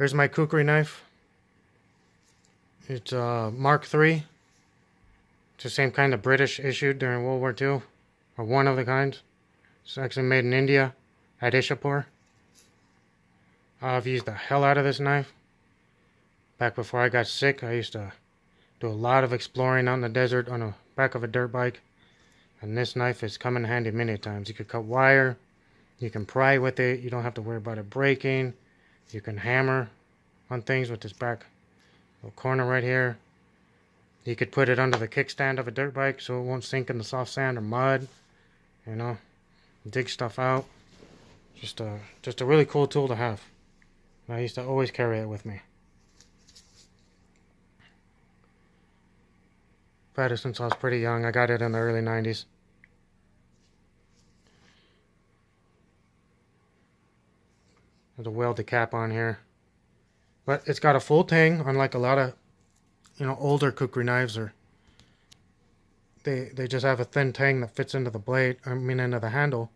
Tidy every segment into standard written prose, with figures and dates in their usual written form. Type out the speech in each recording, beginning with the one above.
Here's my kukri knife. It's Mark III. It's the same kind of British issued during World War II, or one of the kinds. It's actually made in India at Ishapore. I've used the hell out of this knife. Back before I got sick, I used to do a lot of exploring out in the desert on the back of a dirt bike. And this knife has come in handy many times. You can cut wire, you can pry with it, you don't have to worry about it breaking. You can hammer on things with this back little corner right here. You could put it under the kickstand of a dirt bike so it won't sink in the soft sand or mud. You know, dig stuff out. Just a really cool tool to have. I used to always carry it with me. I've had it since I was pretty young. I got it in the early 90s. There's a welded cap on here. But it's got a full tang, unlike a lot of, older kukri knives. Or they just have a thin tang that fits into the blade, into the handle.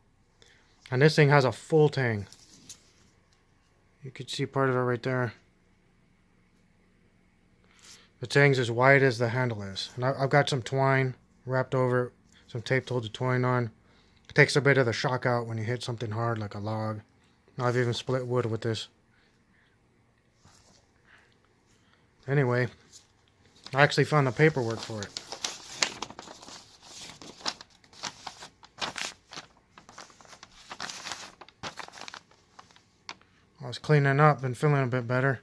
And this thing has a full tang. You could see part of it right there. The tang's as wide as the handle is. And I've got some twine wrapped over it, some tape to hold the twine on. It takes a bit of the shock out when you hit something hard like a log. I've even split wood with this. Anyway, I actually found the paperwork for it. I was cleaning up and feeling a bit better.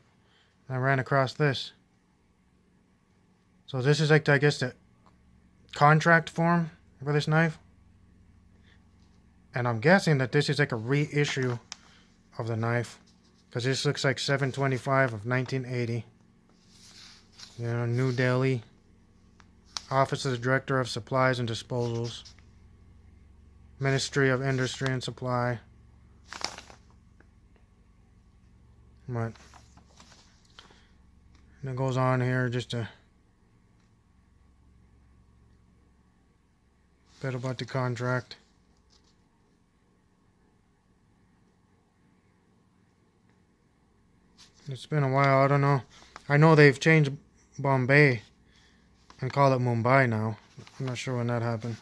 I ran across this. So this is like, I guess, the contract form for this knife. And I'm guessing that this is like a reissue of the knife. Because this looks like 7/25 of 1980. New Delhi. Office of the Director of Supplies and Disposals. Ministry of Industry and Supply. But and it goes on here just a bit about the contract. It's been a while, I don't know. I know they've changed Bombay and call it Mumbai now. I'm not sure when that happened.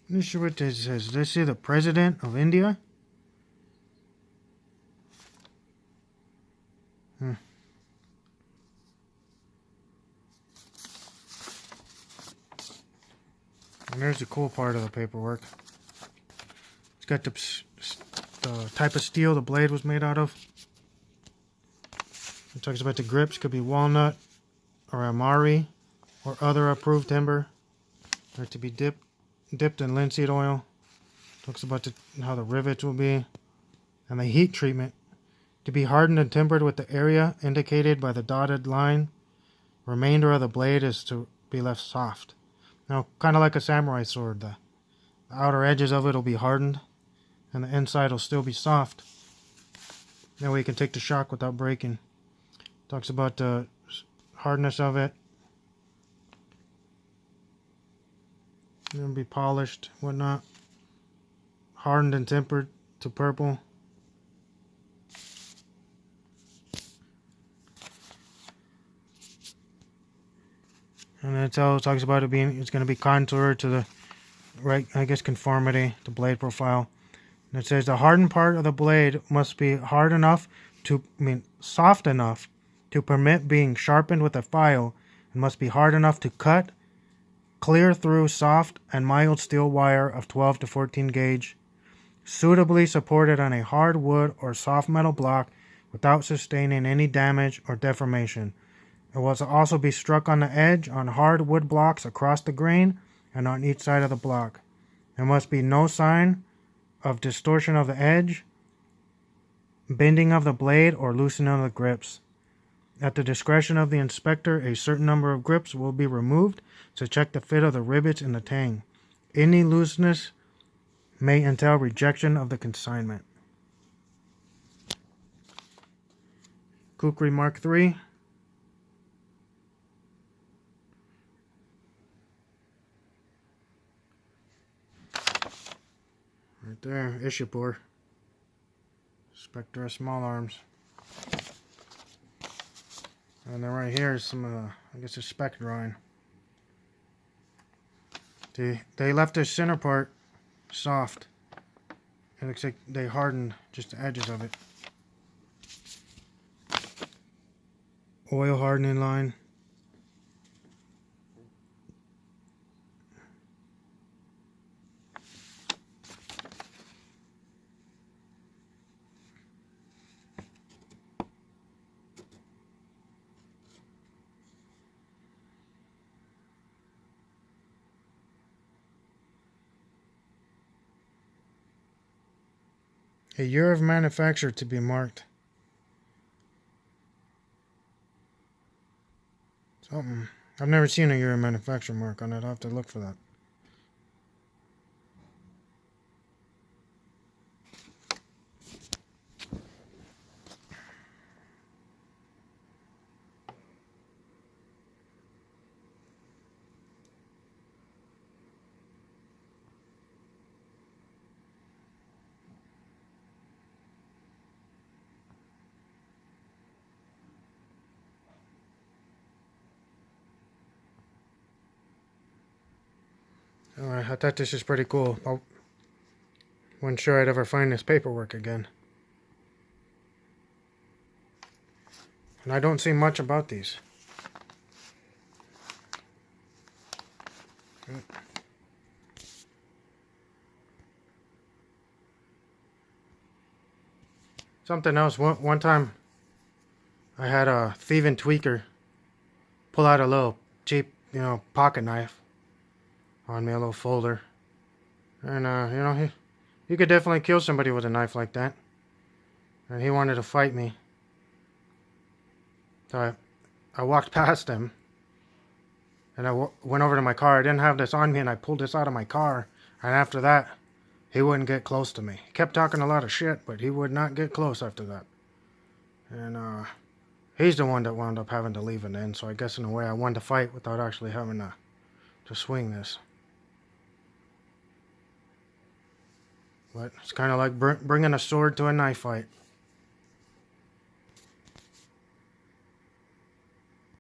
Let me see what this says. Does this say the President of India? And there's the cool part of the paperwork. It's got the type of steel the blade was made out of. It talks about the grips. Could be walnut or amari or other approved timber. They're to be dipped in linseed oil. Talks about how the rivets will be. And the heat treatment. To be hardened and tempered with the area indicated by the dotted line. Remainder of the blade is to be left soft. Now, kind of like a samurai sword. The outer edges of it will be hardened. And the inside will still be soft. That way you can take the shock without breaking. Talks about the hardness of it. It'll be polished, whatnot. Hardened and tempered to purple. And that's how it talks about it being. It's going to be contoured to the right, I guess, conformity to blade profile. And it says the hardened part of the blade must be hard enough soft enough to permit being sharpened with a file, and must be hard enough to cut clear through soft and mild steel wire of 12 to 14 gauge, suitably supported on a hard wood or soft metal block without sustaining any damage or deformation. It will also be struck on the edge on hard wood blocks across the grain and on each side of the block. There must be no sign of distortion of the edge, bending of the blade, or loosening of the grips. At the discretion of the inspector, a certain number of grips will be removed to check the fit of the rivets in the tang. Any looseness may entail rejection of the consignment. Kukri Mark III. Right there, Ishapore. Spectra small arms. And then right here is some of the, I guess, a spec drawing. They left the center part soft. It looks like they hardened just the edges of it. Oil hardening line. A year of manufacture to be marked. Something. I've never seen a year of manufacture mark on it. I'll have to look for that. Alright, I thought this was pretty cool. I wasn't sure I'd ever find this paperwork again. And I don't see much about these. Something else, one time I had a thieving tweaker pull out a little cheap, pocket knife on me, a little folder. And, he could definitely kill somebody with a knife like that. And he wanted to fight me. So I walked past him. And I went over to my car. I didn't have this on me, and I pulled this out of my car. And after that, he wouldn't get close to me. He kept talking a lot of shit, but he would not get close after that. And he's the one that wound up having to leave in the end. So I guess in a way I won the fight without actually having to swing this. But it's kind of like bringing a sword to a knife fight.